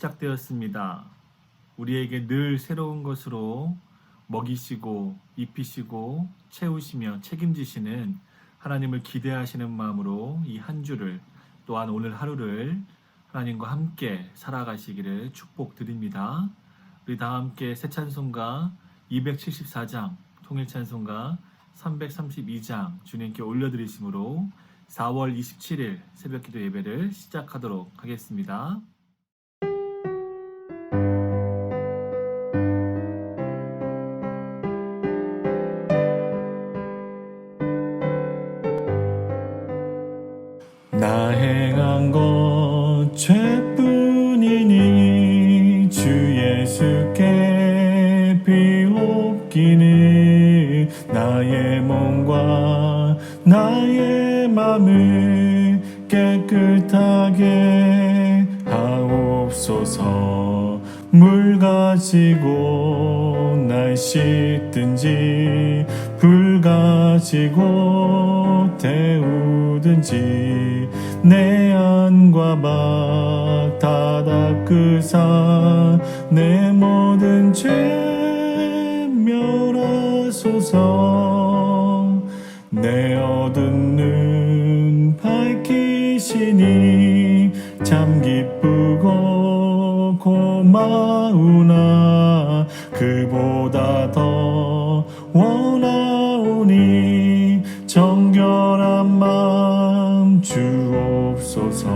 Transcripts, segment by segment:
시작되었습니다. 우리에게 늘 새로운 것으로 먹이시고 입히시고 채우시며 책임지시는 하나님을 기대하시는 마음으로 이 한 주를 또한 오늘 하루를 하나님과 함께 살아가시기를 축복드립니다. 우리 다 함께 새 찬송가 274장 통일 찬송가 332장 주님께 올려드리심으로 4월 27일 새벽기도 예배를 시작하도록 하겠습니다. 나 행한 것 죄뿐이니 주 예수께 비옵기는 나의 몸과 나의 맘을 깨끗하게 하옵소서. 물 가지고 날 씻든지 불 가지고 태우든지 내 안과 막 다 닦으사 내 모든 죄 멸하소서. 내 어두운 눈 밝히시니 참 기쁘고 고마우나 그보다 더 원하오니 정결한 마음 주옵소서.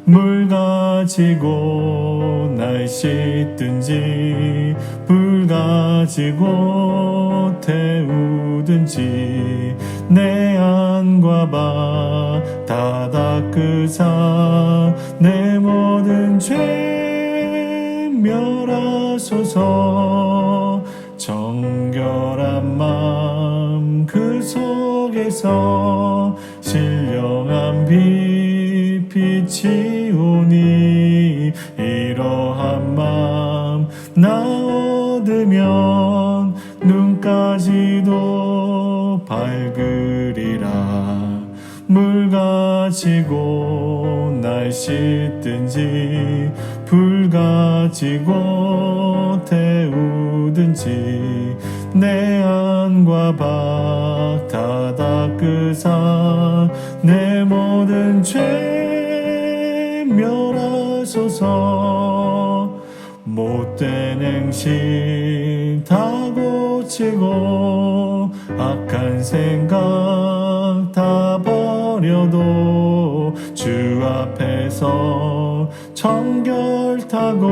물 가지고 날 씻든지 불 가지고 태우든지 내 안과 바 다 닦으사 내 모든 죄 멸하소서. 정결한 마음 그 속에서 신령한 빛 빛이 오니 이러한 마음 나 얻으면 눈까지도 밝으리라. 물 가지고 날 씻든지 불 가지고 태우든지 내 안과 박 다 닦으사 내 모든 죄 멸하소서. 못된 행실 다 고치고 악한 생각 다 버려도 주 앞에서 정결타고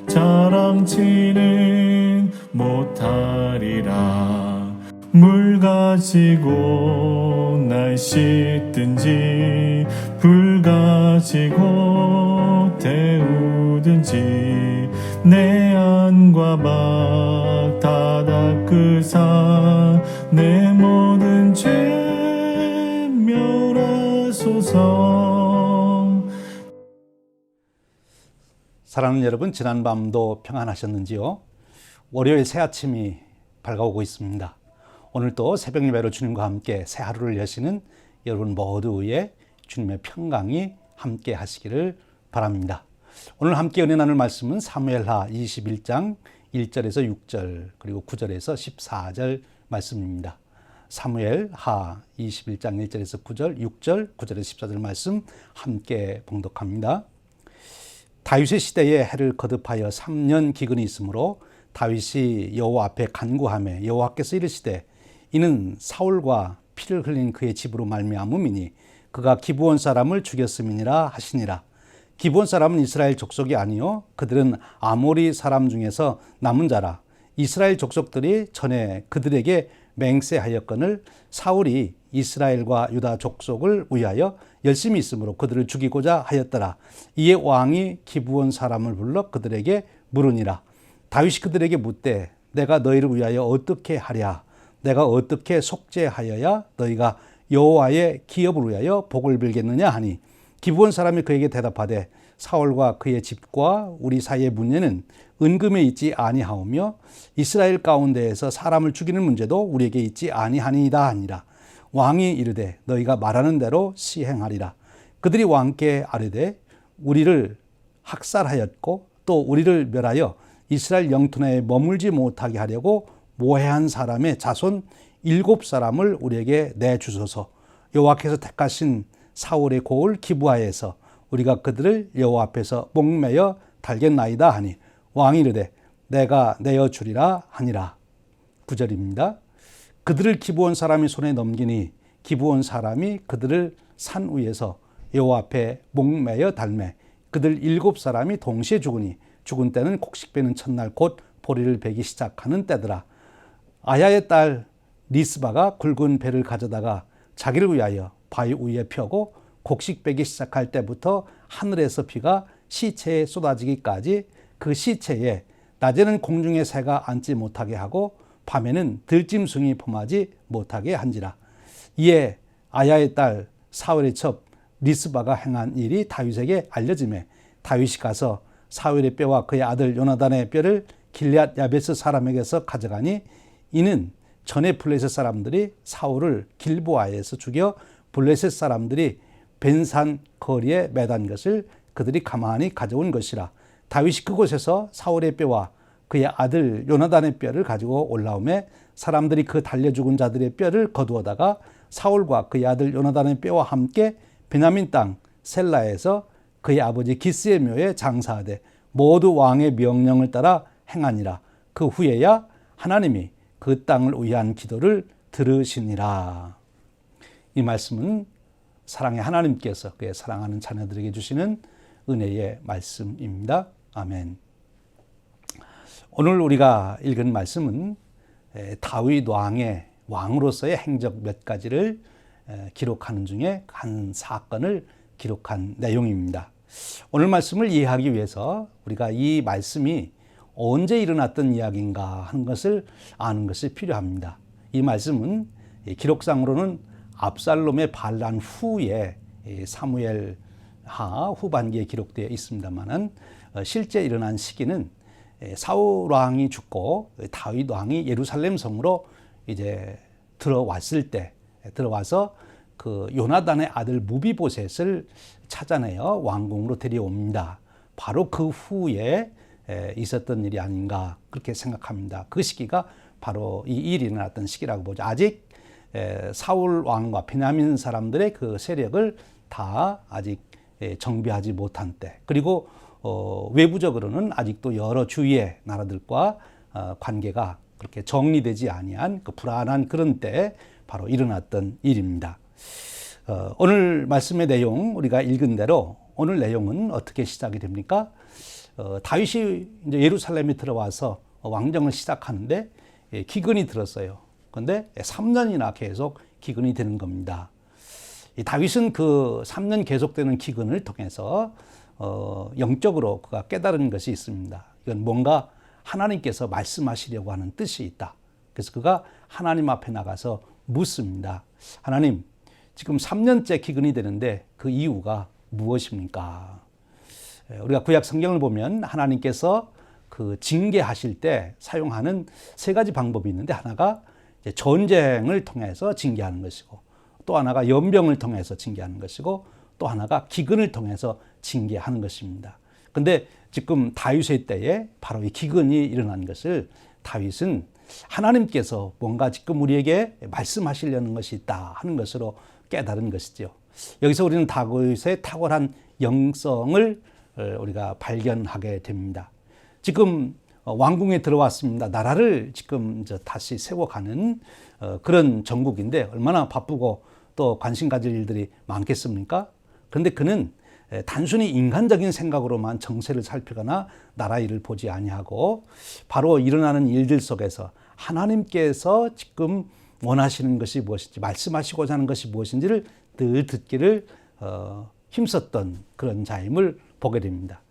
자랑치는 못하리라. 물 가지고 날 씻든지 불 가지고 태우든지 내 안과 막 다 닦으사 내 모든 죄 멸하소서. 사랑하는 여러분, 지난밤도 평안하셨는지요? 월요일 새 아침이 밝아오고 있습니다. 오늘 또 새벽 예배로 주님과 함께 새 하루를 여시는 여러분 모두의 주님의 평강이 함께 하시기를 바랍니다. 오늘 함께 은혜 나눌 말씀은 사무엘하 21장 1절에서 6절 그리고 9절에서 14절 말씀입니다. 사무엘하 21장 1절에서 9절, 6절, 9절에서 14절 말씀 함께 봉독합니다. 다윗의 시대에 해를 거듭하여 3년 기근이 있으므로 다윗이 여호와 앞에 간구하며 여호와께서 이르시되 이는 사울과 피를 흘린 그의 집으로 말미암음이니 그가 기브온 사람을 죽였음이니라 하시니라. 기브온 사람은 이스라엘 족속이 아니요 그들은 아모리 사람 중에서 남은 자라. 이스라엘 족속들이 전에 그들에게 맹세하였거늘 사울이 이스라엘과 유다 족속을 위하여 열심히 있으므로 그들을 죽이고자 하였더라. 이에 왕이 기브온 사람을 불러 그들에게 물으니라. 다윗이 그들에게 묻되 내가 너희를 위하여 어떻게 하랴? 내가 어떻게 속죄하여야 너희가 여호와의 기업을 위하여 복을 빌겠느냐 하니 기브온 사람이 그에게 대답하되 사울과 그의 집과 우리 사이의 문제는 은금에 있지 아니하오며 이스라엘 가운데에서 사람을 죽이는 문제도 우리에게 있지 아니하니이다 하니라. 왕이 이르되 너희가 말하는 대로 시행하리라. 그들이 왕께 아뢰되 우리를 학살하였고 또 우리를 멸하여 이스라엘 영토 내에 머물지 못하게 하려고 모해한 사람의 자손 7사람을 우리에게 내주소서. 여호와께서 택하신 사울의 고을 기브아에서 우리가 그들을 여호와 앞에서 목매어 달겠나이다 하니 왕이 이르되 내가 내어주리라 하니라. 9절입니다. 그들을 기브온 사람이 손에 넘기니 기브온 사람이 그들을 산 위에서 여호와 앞에 목매어 달매 그들 7사람이 동시에 죽으니 죽은 때는 곡식 베는 첫날 곧 보리를 베기 시작하는 때더라. 아야의 딸 리스바가 굵은 배를 가져다가 자기를 위하여 바위 위에 펴고 곡식 베기 시작할 때부터 하늘에서 비가 시체에 쏟아지기까지 그 시체에 낮에는 공중의 새가 앉지 못하게 하고 밤에는 들짐승이 범하지 못하게 한지라. 이에 아야의 딸 사울의 첩 리스바가 행한 일이 다윗에게 알려지매 다윗이 가서 사울의 뼈와 그의 아들 요나단의 뼈를 길앗 야베스 사람에게서 가져가니 이는 전에 블레셋 사람들이 사울을 길보아에서 죽여 블레셋 사람들이 벤산 거리에 매단 것을 그들이 가만히 가져온 것이라. 다윗이 그곳에서 사울의 뼈와 그의 아들 요나단의 뼈를 가지고 올라오매 사람들이 그 달려 죽은 자들의 뼈를 거두어다가 사울과 그의 아들 요나단의 뼈와 함께 베냐민 땅 셀라에서 그의 아버지 기스의 묘에 장사하되 모두 왕의 명령을 따라 행하니라. 그 후에야 하나님이 그 땅을 위한 기도를 들으시니라. 이 말씀은 사랑의 하나님께서 그의 사랑하는 자녀들에게 주시는 은혜의 말씀입니다. 아멘. 오늘 우리가 읽은 말씀은 다윗 왕의 왕으로서의 행적 몇 가지를 기록하는 중에 한 사건을 기록한 내용입니다. 오늘 말씀을 이해하기 위해서 우리가 이 말씀이 언제 일어났던 이야기인가 하는 것을 아는 것이 필요합니다. 이 말씀은 기록상으로는 압살롬의 반란 후에 사무엘하 후반기에 기록되어 있습니다만은 실제 일어난 시기는 사울 왕이 죽고 다윗 왕이 예루살렘 성으로 이제 들어와서 그 요나단의 아들 무비보셋을 찾아내어 왕궁으로 데려옵니다. 바로 그 후에 있었던 일이 아닌가 그렇게 생각합니다. 그 시기가 바로 이 일이 일어났던 시기라고 보죠. 아직 사울 왕과 베냐민 사람들의 그 세력을 다 아직 정비하지 못한 때, 그리고 외부적으로는 아직도 여러 주위의 나라들과 관계가 그렇게 정리되지 아니한 그 불안한 그런 때에 바로 일어났던 일입니다. 오늘 말씀의 내용 우리가 읽은 대로 오늘 내용은 어떻게 시작이 됩니까? 다윗이 이제 예루살렘에 들어와서 왕정을 시작하는데 기근이 들었어요. 그런데 3년이나 계속 기근이 되는 겁니다. 이 다윗은 그 3년 계속되는 기근을 통해서 영적으로 그가 깨달은 것이 있습니다. 이건 뭔가 하나님께서 말씀하시려고 하는 뜻이 있다. 그래서 그가 하나님 앞에 나가서 묻습니다. 하나님, 지금 3년째 기근이 되는데 그 이유가 무엇입니까? 우리가 구약 성경을 보면 하나님께서 그 징계하실 때 사용하는 세 가지 방법이 있는데, 하나가 이제 전쟁을 통해서 징계하는 것이고, 또 하나가 연병을 통해서 징계하는 것이고, 또 하나가 기근을 통해서 징계하는 것입니다. 그런데 지금 다윗의 때에 바로 이 기근이 일어난 것을 다윗은 하나님께서 뭔가 지금 우리에게 말씀하시려는 것이 있다 하는 것으로 깨달은 것이죠. 여기서 우리는 다윗의 탁월한 영성을 우리가 발견하게 됩니다. 지금 왕궁에 들어왔습니다. 나라를 지금 다시 세워가는 그런 정국인데 얼마나 바쁘고 또 관심 가질 일들이 많겠습니까? 그런데 그는 단순히 인간적인 생각으로만 정세를 살피거나 나라 일을 보지 아니하고 바로 일어나는 일들 속에서 하나님께서 지금 원하시는 것이 무엇인지, 말씀하시고자 하는 것이 무엇인지를 늘 듣기를 힘썼던 그런 자임을 보게 됩니다.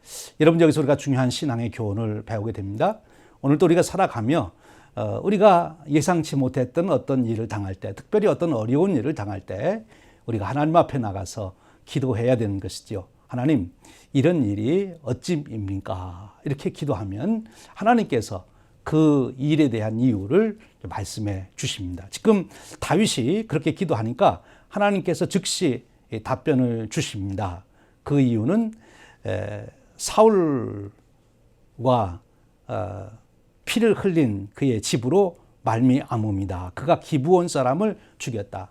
여러분, 여기서 우리가 중요한 신앙의 교훈을 배우게 됩니다. 오늘도 우리가 살아가며 우리가 예상치 못했던 어떤 일을 당할 때, 특별히 어떤 어려운 일을 당할 때 우리가 하나님 앞에 나가서 기도해야 되는 것이죠. 하나님, 이런 일이 어찌입니까? 이렇게 기도하면 하나님께서 그 일에 대한 이유를 말씀해 주십니다. 지금 다윗이 그렇게 기도하니까 하나님께서 즉시 답변을 주십니다. 그 이유는 사울과 피를 흘린 그의 집으로 말미암음이다. 그가 기브온 사람을 죽였다.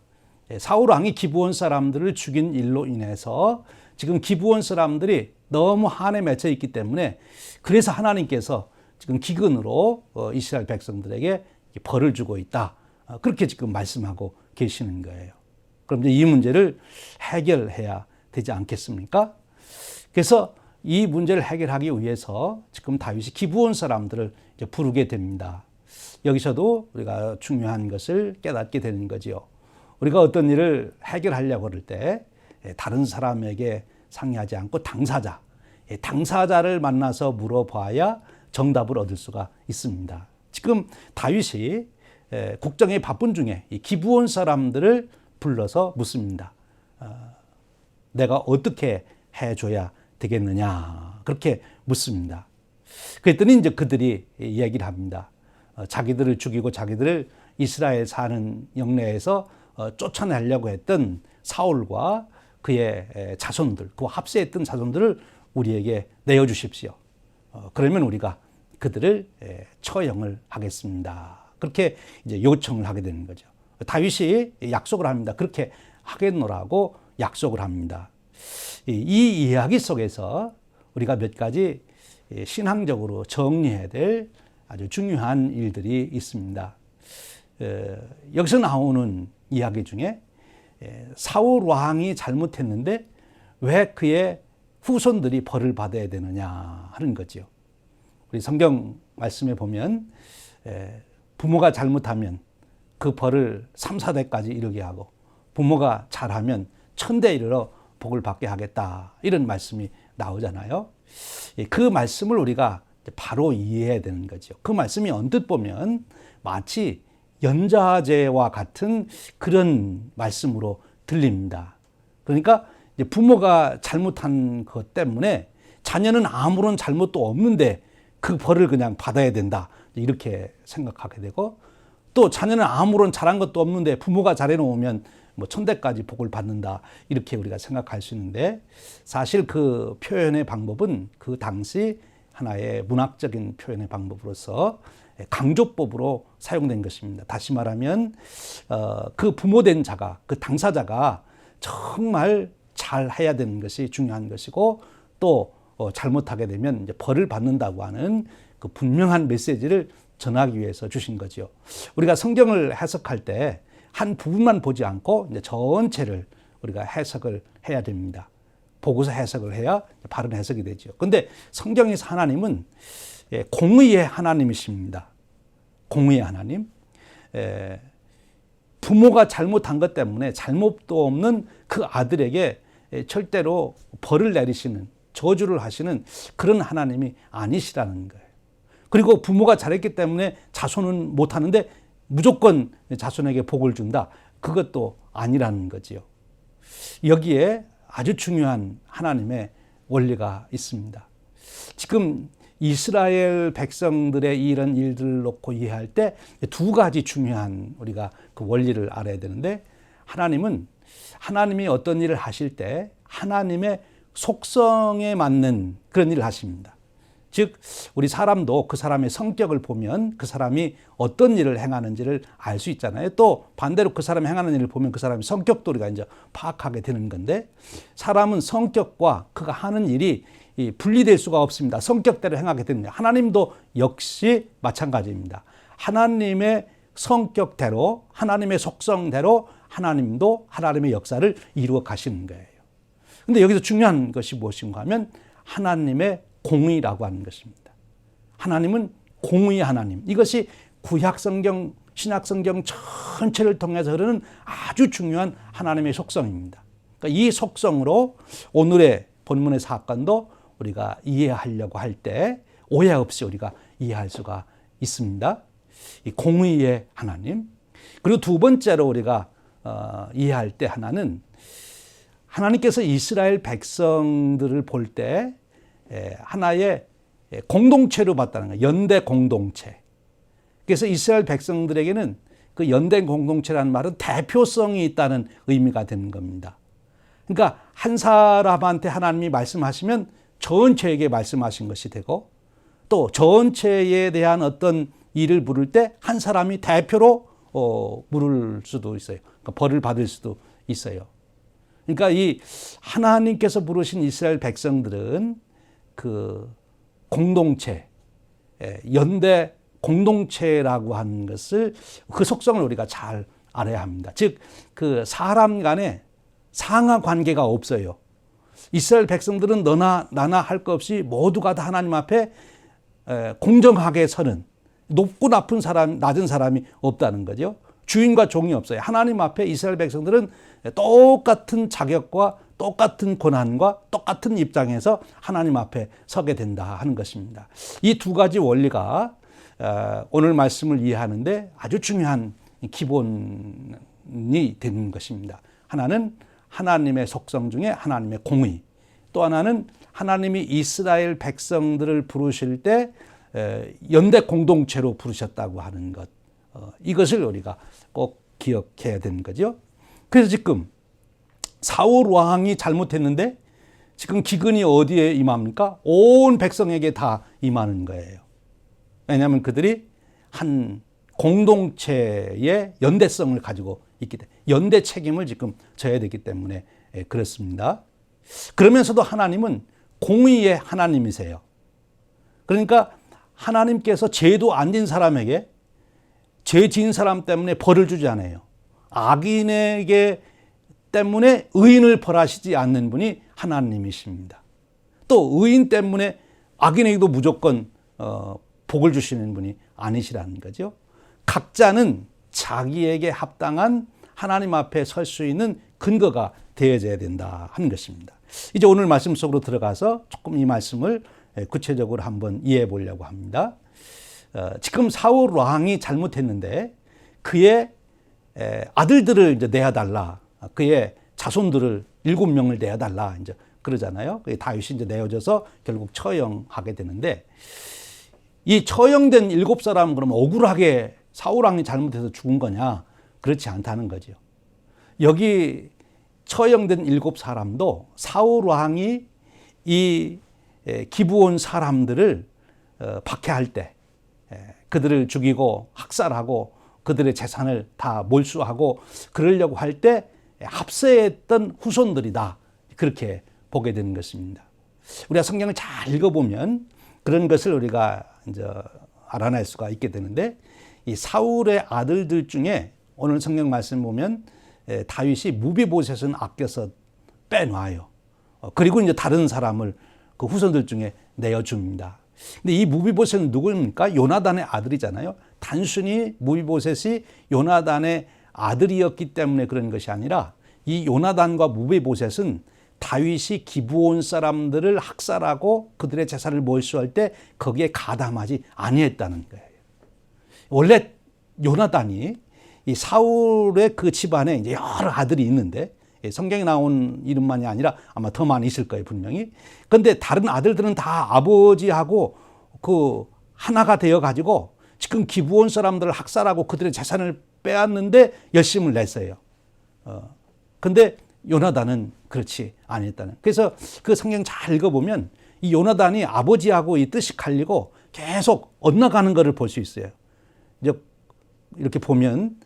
사울 왕이 기브온 사람들을 죽인 일로 인해서 지금 기브온 사람들이 너무 한에 맺혀 있기 때문에 그래서 하나님께서 지금 기근으로 이스라엘 백성들에게 벌을 주고 있다. 그렇게 지금 말씀하고 계시는 거예요. 그럼 이제 이 문제를 해결해야 되지 않겠습니까? 그래서 이 문제를 해결하기 위해서 지금 다윗이 기브온 사람들을 이제 부르게 됩니다. 여기서도 우리가 중요한 것을 깨닫게 되는 거지요. 우리가 어떤 일을 해결하려고 할 때 다른 사람에게 상의하지 않고 당사자를 만나서 물어봐야 정답을 얻을 수가 있습니다. 지금 다윗이 국정의 바쁜 중에 이 기브온 사람들을 불러서 묻습니다. 내가 어떻게 해줘야 되겠느냐 그렇게 묻습니다. 그랬더니 이제 그들이 얘기를 합니다. 자기들을 죽이고 자기들을 이스라엘 사는 영내에서 쫓아내려고 했던 사울과 그의 자손들, 그와 합세했던 자손들을 우리에게 내어주십시오. 그러면 우리가 그들을 처형을 하겠습니다. 그렇게 이제 요청을 하게 되는 거죠. 다윗이 약속을 합니다. 그렇게 하겠노라고 약속을 합니다. 이 이야기 속에서 우리가 몇 가지 신앙적으로 정리해야 될 아주 중요한 일들이 있습니다. 여기서 나오는 이야기 중에 사울 왕이 잘못했는데 왜 그의 후손들이 벌을 받아야 되느냐 하는 거죠. 우리 성경 말씀에 보면 부모가 잘못하면 그 벌을 3, 4대까지 이르게 하고 부모가 잘하면 1000대 이르러 복을 받게 하겠다 이런 말씀이 나오잖아요. 그 말씀을 우리가 바로 이해해야 되는 거죠. 그 말씀이 언뜻 보면 마치 연자제와 같은 그런 말씀으로 들립니다. 그러니까 부모가 잘못한 것 때문에 자녀는 아무런 잘못도 없는데 그 벌을 그냥 받아야 된다 이렇게 생각하게 되고, 또 자녀는 아무런 잘한 것도 없는데 부모가 잘해놓으면 뭐 1000대까지 복을 받는다 이렇게 우리가 생각할 수 있는데, 사실 그 표현의 방법은 그 당시 하나의 문학적인 표현의 방법으로서 강조법으로 사용된 것입니다. 다시 말하면 그 부모된 자가, 그 당사자가 정말 잘 해야 되는 것이 중요한 것이고, 또 잘못하게 되면 이제 벌을 받는다고 하는 그 분명한 메시지를 전하기 위해서 주신 거죠. 우리가 성경을 해석할 때 한 부분만 보지 않고 이제 전체를 우리가 해석을 해야 됩니다. 보고서 해석을 해야 바른 해석이 되죠. 그런데 성경에서 하나님은 공의의 하나님이십니다. 공의의 하나님. 부모가 잘못한 것 때문에 잘못도 없는 그 아들에게 절대로 벌을 내리시는, 저주를 하시는 그런 하나님이 아니시라는 거예요. 그리고 부모가 잘했기 때문에 자손은 못하는데 무조건 자손에게 복을 준다. 그것도 아니라는 거지요. 여기에 아주 중요한 하나님의 원리가 있습니다. 지금 이스라엘 백성들의 이런 일들을 놓고 이해할 때 두 가지 중요한 우리가 그 원리를 알아야 되는데, 하나님이 어떤 일을 하실 때 하나님의 속성에 맞는 그런 일을 하십니다. 즉 우리 사람도 그 사람의 성격을 보면 그 사람이 어떤 일을 행하는지를 알 수 있잖아요. 또 반대로 그 사람이 행하는 일을 보면 그 사람의 성격도 우리가 이제 파악하게 되는 건데, 사람은 성격과 그가 하는 일이 분리될 수가 없습니다. 성격대로 행하게 됩니다. 하나님도 역시 마찬가지입니다. 하나님의 성격대로, 하나님의 속성대로 하나님도 하나님의 역사를 이루어 가시는 거예요. 근데 여기서 중요한 것이 무엇인가 하면 하나님의 공의라고 하는 것입니다. 하나님은 공의의 하나님. 이것이 구약성경, 신약성경 전체를 통해서 흐르는 아주 중요한 하나님의 속성입니다. 그러니까 이 속성으로 오늘의 본문의 사건도 우리가 이해하려고 할 때 오해 없이 우리가 이해할 수가 있습니다. 이 공의의 하나님. 그리고 두 번째로 우리가 이해할 때 하나는, 하나님께서 이스라엘 백성들을 볼 때 하나의 공동체로 봤다는 거예요. 연대 공동체. 그래서 이스라엘 백성들에게는 그 연대 공동체라는 말은 대표성이 있다는 의미가 되는 겁니다. 그러니까 한 사람한테 하나님이 말씀하시면 전체에게 말씀하신 것이 되고 또 전체에 대한 어떤 일을 물을 때 한 사람이 대표로 물을 수도 있어요. 그러니까 벌을 받을 수도 있어요. 그러니까 이 하나님께서 부르신 이스라엘 백성들은 그 공동체, 연대 공동체라고 하는 것을 그 속성을 우리가 잘 알아야 합니다. 즉, 그 사람 간에 상하 관계가 없어요. 이스라엘 백성들은 너나 나나 할 것 없이 모두가 다 하나님 앞에 공정하게 서는 높고 낮은 사람이 없다는 거죠. 주인과 종이 없어요. 하나님 앞에 이스라엘 백성들은 똑같은 자격과 똑같은 권한과 똑같은 입장에서 하나님 앞에 서게 된다 하는 것입니다. 이 두 가지 원리가 오늘 말씀을 이해하는데 아주 중요한 기본이 되는 것입니다. 하나는 하나님의 속성 중에 하나님의 공의, 또 하나는 하나님이 이스라엘 백성들을 부르실 때 연대 공동체로 부르셨다고 하는 것, 이것을 우리가 꼭 기억해야 되는 거죠. 그래서 지금 사울 왕이 잘못했는데 지금 기근이 어디에 임합니까? 온 백성에게 다 임하는 거예요. 왜냐하면 그들이 한 공동체의 연대성을 가지고 있기 때문에 연대 책임을 지금 져야 되기 때문에 그렇습니다. 그러면서도 하나님은 공의의 하나님이세요. 그러니까 하나님께서 죄도 안 진 사람에게 죄 지은 사람 때문에 벌을 주지 않아요. 악인에게 때문에 의인을 벌하시지 않는 분이 하나님이십니다. 또 의인 때문에 악인에게도 무조건 복을 주시는 분이 아니시라는 거죠. 각자는 자기에게 합당한 하나님 앞에 설 수 있는 근거가 되어져야 된다 하는 것입니다. 이제 오늘 말씀 속으로 들어가서 조금 이 말씀을 구체적으로 한번 이해해 보려고 합니다. 지금 사울 왕이 잘못했는데 그의 아들들을 이제 내어달라, 그의 자손들을 7명을 내어달라 이제 그러잖아요. 다윗이 이제 내어져서 결국 처형하게 되는데 이 처형된 7사람은 그러면 억울하게 사울 왕이 잘못해서 죽은 거냐? 그렇지 않다는 거죠. 여기 처형된 7사람도 사울 왕이 이 기브온 사람들을 박해할 때 그들을 죽이고 학살하고 그들의 재산을 다 몰수하고 그러려고 할 때 합세했던 후손들이다. 그렇게 보게 되는 것입니다. 우리가 성경을 잘 읽어보면 그런 것을 우리가 이제 알아낼 수가 있게 되는데 이 사울의 아들들 중에 오늘 성경 말씀 보면 다윗이 무비보셋은 아껴서 빼놔요. 그리고 이제 다른 사람을 그 후손들 중에 내어줍니다. 근데 이 무비보셋은 누구입니까? 요나단의 아들이잖아요. 단순히 무비보셋이 요나단의 아들이었기 때문에 그런 것이 아니라 이 요나단과 무비보셋은 다윗이 기브온 사람들을 학살하고 그들의 재산을 몰수할 때 거기에 가담하지 아니했다는 거예요. 원래 요나단이 이 사울의 그 집안에 이제 여러 아들이 있는데 성경에 나온 이름만이 아니라 아마 더 많이 있을 거예요, 분명히. 그런데 다른 아들들은 다 아버지하고 그 하나가 되어 가지고 지금 기브온 사람들을 학살하고 그들의 재산을 빼앗는데 열심을 냈어요. 근데 요나단은 그렇지 아니었다는. 그래서 그 성경 잘 읽어보면 이 요나단이 아버지하고 이 뜻이 갈리고 계속 엇나가는 것을 볼 수 있어요. 이제 이렇게 보면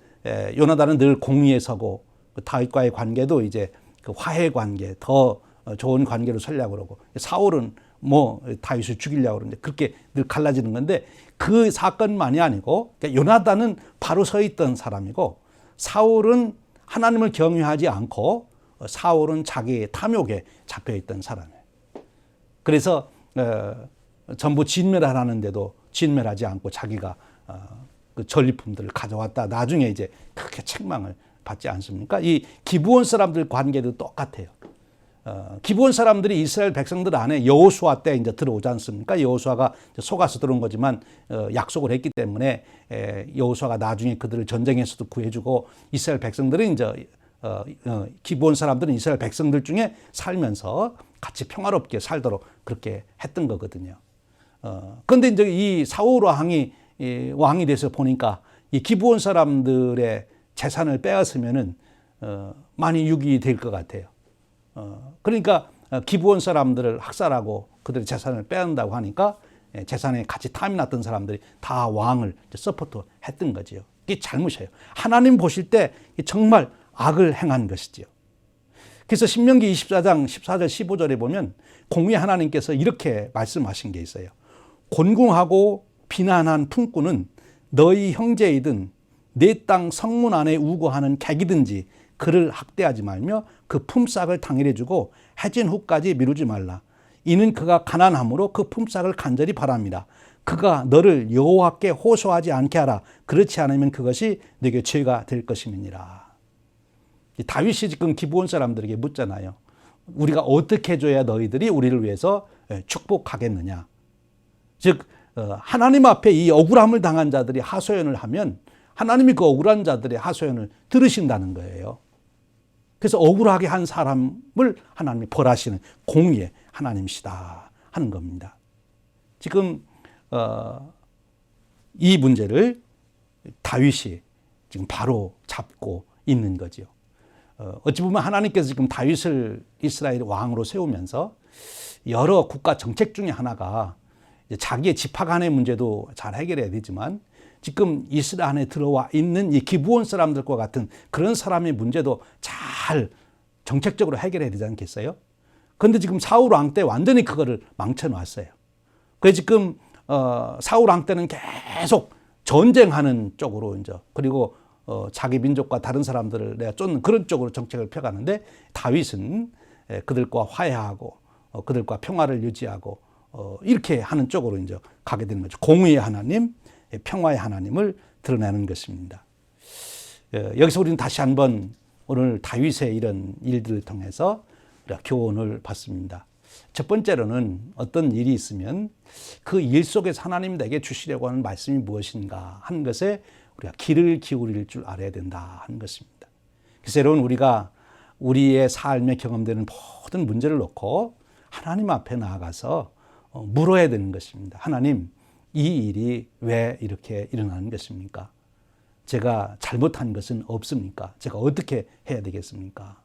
요나단은 늘 공의에 서고 다윗과의 관계도 이제 그 화해 관계, 더 좋은 관계로 살려고 그러고 사울은 뭐 다윗을 죽이려고 그러는데 그렇게 늘 갈라지는 건데 그 사건만이 아니고 요나단은 바로 서 있던 사람이고 사울은 하나님을 경외하지 않고 사울은 자기의 탐욕에 잡혀 있던 사람이에요. 그래서 전부 진멸하라는데도 진멸하지 않고 자기가 그 전리품들을 가져왔다. 나중에 이제 그렇게 책망을 받지 않습니까? 이 기브온 사람들 관계도 똑같아요. 기브온 사람들이 이스라엘 백성들 안에 여호수아 때 이제 들어오지 않습니까? 여호수아가 속아서 들어온 거지만 약속을 했기 때문에 여호수아가 나중에 그들을 전쟁에서도 구해주고 이스라엘 백성들은 이제 기브온 사람들은 이스라엘 백성들 중에 살면서 같이 평화롭게 살도록 그렇게 했던 거거든요. 그런데 이제 이 사울 왕이 돼서 보니까 이 기브온 사람들의 재산을 빼앗으면은 많이 유익이 될 것 같아요. 그러니까 기브온 사람들을 학살하고 그들의 재산을 빼앗는다고 하니까 재산에 같이 탐이 났던 사람들이 다 왕을 서포트 했던 거지요. 이게 잘못이에요. 하나님 보실 때 정말 악을 행한 것이지요. 그래서 신명기 24장 14절 15절에 보면 공의 하나님께서 이렇게 말씀하신 게 있어요. 곤궁하고 비난한 품꾼은 너희 형제이든 내 땅 성문 안에 우거하는 객이든지 그를 학대하지 말며 그 품삯을 당일에 주고 해진 후까지 미루지 말라. 이는 그가 가난함으로 그 품삯을 간절히 바랍니다. 그가 너를 여호와께 호소하지 않게 하라. 그렇지 않으면 그것이 네게 죄가 될 것임이니라. 다윗이 지금 기브온 사람들에게 묻잖아요. 우리가 어떻게 해줘야 너희들이 우리를 위해서 축복하겠느냐. 즉 하나님 앞에 이 억울함을 당한 자들이 하소연을 하면 하나님이 그 억울한 자들의 하소연을 들으신다는 거예요. 그래서 억울하게 한 사람을 하나님이 벌하시는 공의의 하나님이시다 하는 겁니다. 지금 이 문제를 다윗이 지금 바로 잡고 있는 거죠. 어찌 보면 하나님께서 지금 다윗을 이스라엘 왕으로 세우면서 여러 국가 정책 중에 하나가 자기의 지파 간의 문제도 잘 해결해야 되지만 지금 이스라엘 안에 들어와 있는 이 기브온 사람들과 같은 그런 사람의 문제도 잘 정책적으로 해결해야 되지 않겠어요? 그런데 지금 사울 왕 때 완전히 그거를 망쳐놨어요. 그래서 지금 사울 왕 때는 계속 전쟁하는 쪽으로 이제 그리고 자기 민족과 다른 사람들을 내가 쫓는 그런 쪽으로 정책을 펴가는데 다윗은 그들과 화해하고 그들과 평화를 유지하고 이렇게 하는 쪽으로 이제 가게 되는 거죠. 공의의 하나님, 평화의 하나님을 드러내는 것입니다. 여기서 우리는 다시 한번 오늘 다윗의 이런 일들을 통해서 우리가 교훈을 받습니다. 첫 번째로는 어떤 일이 있으면 그 일 속에서 하나님 내게 주시려고 하는 말씀이 무엇인가 하는 것에 우리가 귀를 기울일 줄 알아야 된다 하는 것입니다. 그래서 여러분 우리가 우리의 삶에 경험되는 모든 문제를 놓고 하나님 앞에 나아가서 물어야 되는 것입니다. 하나님, 이 일이 왜 이렇게 일어나는 것입니까? 제가 잘못한 것은 없습니까? 제가 어떻게 해야 되겠습니까?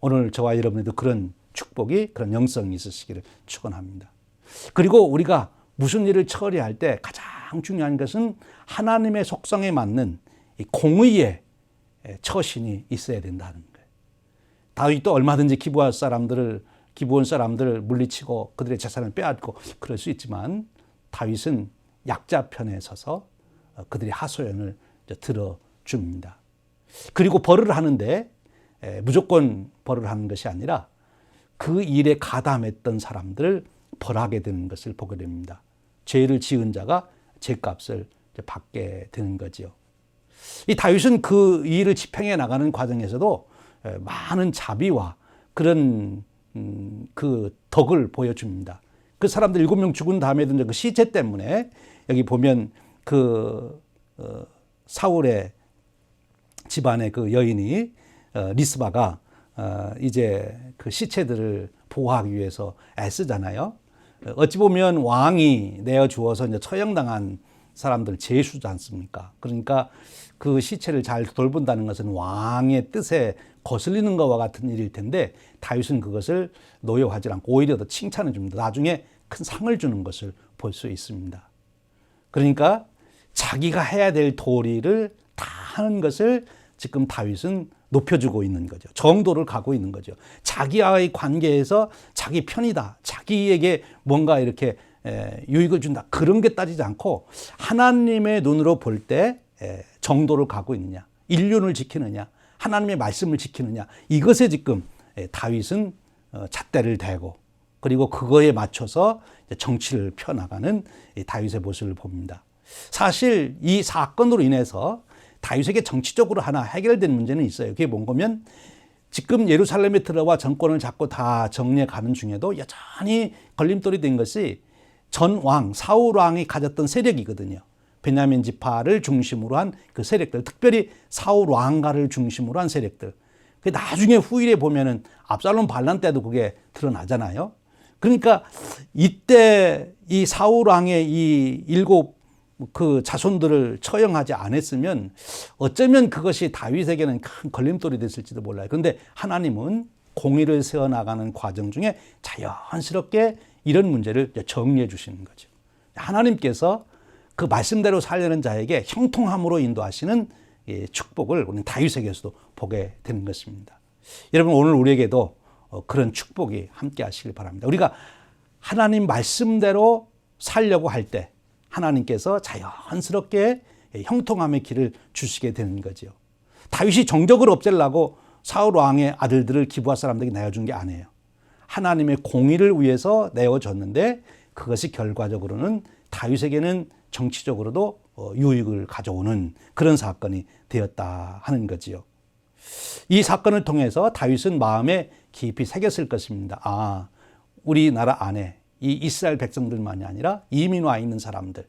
오늘 저와 여러분에도 그런 축복이, 그런 영성이 있으시기를 축원합니다. 그리고 우리가 무슨 일을 처리할 때 가장 중요한 것은 하나님의 속성에 맞는 이 공의의 처신이 있어야 된다는 거예요. 다윗도 얼마든지 기브온 사람들을 물리치고 그들의 재산을 빼앗고 그럴 수 있지만 다윗은 약자 편에 서서 그들의 하소연을 들어줍니다. 그리고 벌을 하는데 무조건 벌을 하는 것이 아니라 그 일에 가담했던 사람들을 벌하게 되는 것을 보게 됩니다. 죄를 지은 자가 죄값을 받게 되는 거지요. 이 다윗은 그 일을 집행해 나가는 과정에서도 많은 자비와 그런 그 덕을 보여줍니다. 그 사람들 7명 죽은 다음에도 그 시체 때문에 여기 보면 그 사울의 집안의 그 여인이 리스바가 이제 그 시체들을 보호하기 위해서 애쓰잖아요. 어찌 보면 왕이 내어주어서 이제 처형당한 사람들 제수지 않습니까? 그러니까 그 시체를 잘 돌본다는 것은 왕의 뜻에 거슬리는 것과 같은 일일 텐데 다윗은 그것을 노여하지 않고 오히려 더 칭찬해 줍니다. 나중에 큰 상을 주는 것을 볼 수 있습니다. 그러니까 자기가 해야 될 도리를 다 하는 것을 지금 다윗은 높여주고 있는 거죠. 정도를 가고 있는 거죠. 자기와의 관계에서 자기 편이다. 자기에게 뭔가 이렇게 유익을 준다. 그런 게 따지지 않고 하나님의 눈으로 볼 때 정도를 가고 있느냐. 인륜을 지키느냐. 하나님의 말씀을 지키느냐. 이것에 지금 다윗은 잣대를 대고 그리고 그거에 맞춰서 정치를 펴나가는 다윗의 모습을 봅니다. 사실 이 사건으로 인해서 다윗에게 정치적으로 하나 해결된 문제는 있어요. 그게 뭔가면 지금 예루살렘에 들어와 정권을 잡고 다 정리해 가는 중에도 여전히 걸림돌이 된 것이 전 왕, 사울 왕이 가졌던 세력이거든요. 베냐민 지파를 중심으로 한 그 세력들, 특별히 사울 왕가를 중심으로 한 세력들. 나중에 후일에 보면은 압살롬 반란 때도 그게 드러나잖아요. 그러니까 이때 이 사울 왕의 이 7 그 자손들을 처형하지 않았으면 어쩌면 그것이 다윗에게는 큰 걸림돌이 됐을지도 몰라요. 그런데 하나님은 공의를 세워나가는 과정 중에 자연스럽게 이런 문제를 정리해 주시는 거죠. 하나님께서 그 말씀대로 살려는 자에게 형통함으로 인도하시는 축복을 우리는 다윗에게서도 보게 되는 것입니다. 여러분, 오늘 우리에게도 그런 축복이 함께 하시길 바랍니다. 우리가 하나님 말씀대로 살려고 할 때 하나님께서 자연스럽게 형통함의 길을 주시게 되는 거죠. 다윗이 정적을 없애려고 사울 왕의 아들들을 기브아 사람들에게 내어준 게 아니에요. 하나님의 공의를 위해서 내어줬는데 그것이 결과적으로는 다윗에게는 정치적으로도 유익을 가져오는 그런 사건이 되었다 하는 거지요. 이 사건을 통해서 다윗은 마음에 깊이 새겼을 것입니다. 아, 우리나라 안에 이 이스라엘 백성들만이 아니라 이민 와 있는 사람들,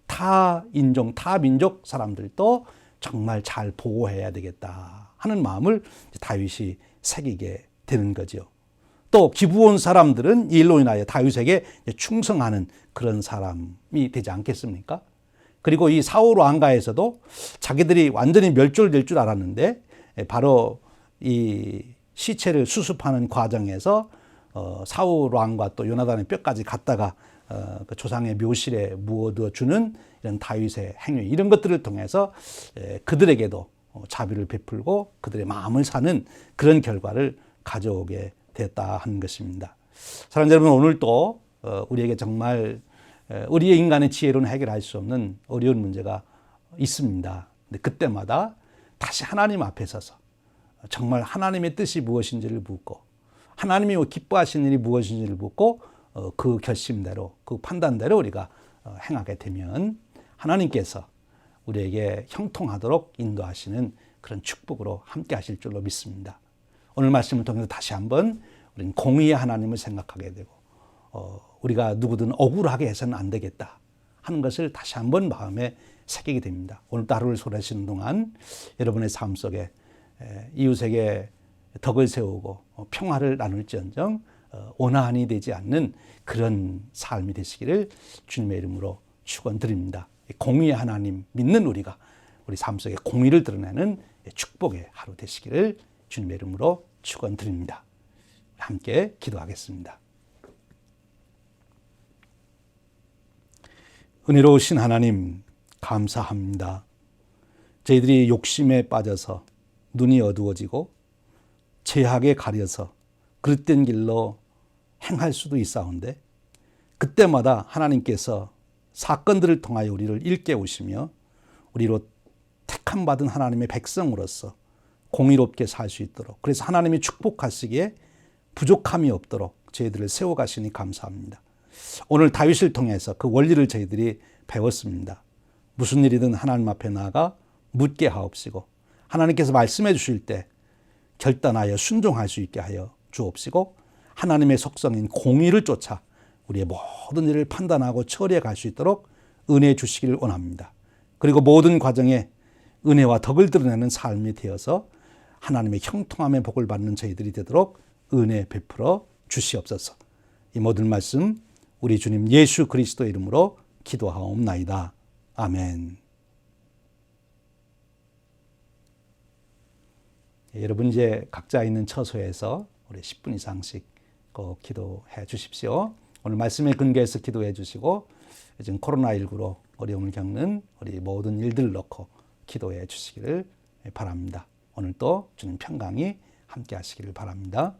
타 인종, 타 민족 사람들도 정말 잘 보호해야 되겠다 하는 마음을 다윗이 새기게 되는 거죠. 또 기브온 사람들은 이 일로 인하여 다윗에게 충성하는 그런 사람이 되지 않겠습니까? 그리고 이 사울 왕가에서도 자기들이 완전히 멸절될 줄 알았는데 바로 이 시체를 수습하는 과정에서 사울 왕과 또 요나단의 뼈까지 갖다가 그 조상의 묘실에 묻어 주는 이런 다윗의 행위, 이런 것들을 통해서 그들에게도 자비를 베풀고 그들의 마음을 사는 그런 결과를 가져오게 됐다 하는 것입니다. 사랑하는 여러분, 오늘 또 우리에게 정말 우리의 인간의 지혜로는 해결할 수 없는 어려운 문제가 있습니다. 근데 그때마다 다시 하나님 앞에 서서 정말 하나님의 뜻이 무엇인지를 묻고 하나님이 기뻐하시는 일이 무엇인지를 묻고 그 결심대로, 그 판단대로 우리가 행하게 되면 하나님께서 우리에게 형통하도록 인도하시는 그런 축복으로 함께 하실 줄로 믿습니다. 오늘 말씀을 통해서 다시 한번 우리는 공의의 하나님을 생각하게 되고 우리가 누구든 억울하게 해서는 안 되겠다 하는 것을 다시 한번 마음에 새기게 됩니다. 오늘도 하루를 소개하시는 동안 여러분의 삶 속에 이웃에게 덕을 세우고 평화를 나눌지언정 원한이 되지 않는 그런 삶이 되시기를 주님의 이름으로 축원드립니다. 공의의 하나님 믿는 우리가 우리 삶 속에 공의를 드러내는 축복의 하루 되시기를 주님의 이름으로 축원드립니다. 함께 기도하겠습니다. 은혜로우신 하나님, 감사합니다. 저희들이 욕심에 빠져서 눈이 어두워지고 죄악에 가려서 그릇된 길로 행할 수도 있사온데 그때마다 하나님께서 사건들을 통하여 우리를 일깨우시며 우리로 택함받은 하나님의 백성으로서 공의롭게 살 수 있도록, 그래서 하나님이 축복하시기에 부족함이 없도록 저희들을 세워가시니 감사합니다. 오늘 다윗을 통해서 그 원리를 저희들이 배웠습니다. 무슨 일이든 하나님 앞에 나아가 묻게 하옵시고 하나님께서 말씀해 주실 때 결단하여 순종할 수 있게 하여 주옵시고 하나님의 속성인 공의를 쫓아 우리의 모든 일을 판단하고 처리해 갈 수 있도록 은혜 주시기를 원합니다. 그리고 모든 과정에 은혜와 덕을 드러내는 삶이 되어서 하나님의 형통함의 복을 받는 저희들이 되도록 은혜 베풀어 주시옵소서. 이 모든 말씀 우리 주님 예수 그리스도 이름으로 기도하옵나이다. 아멘. 여러분 이제 각자 있는 처소에서 우리 10분 이상씩 꼭 기도해 주십시오. 오늘 말씀에 근거해서 기도해 주시고 지금 코로나19로 어려움을 겪는 우리 모든 일들을 놓고 기도해 주시기를 바랍니다. 오늘 또 주님 평강이 함께 하시기를 바랍니다.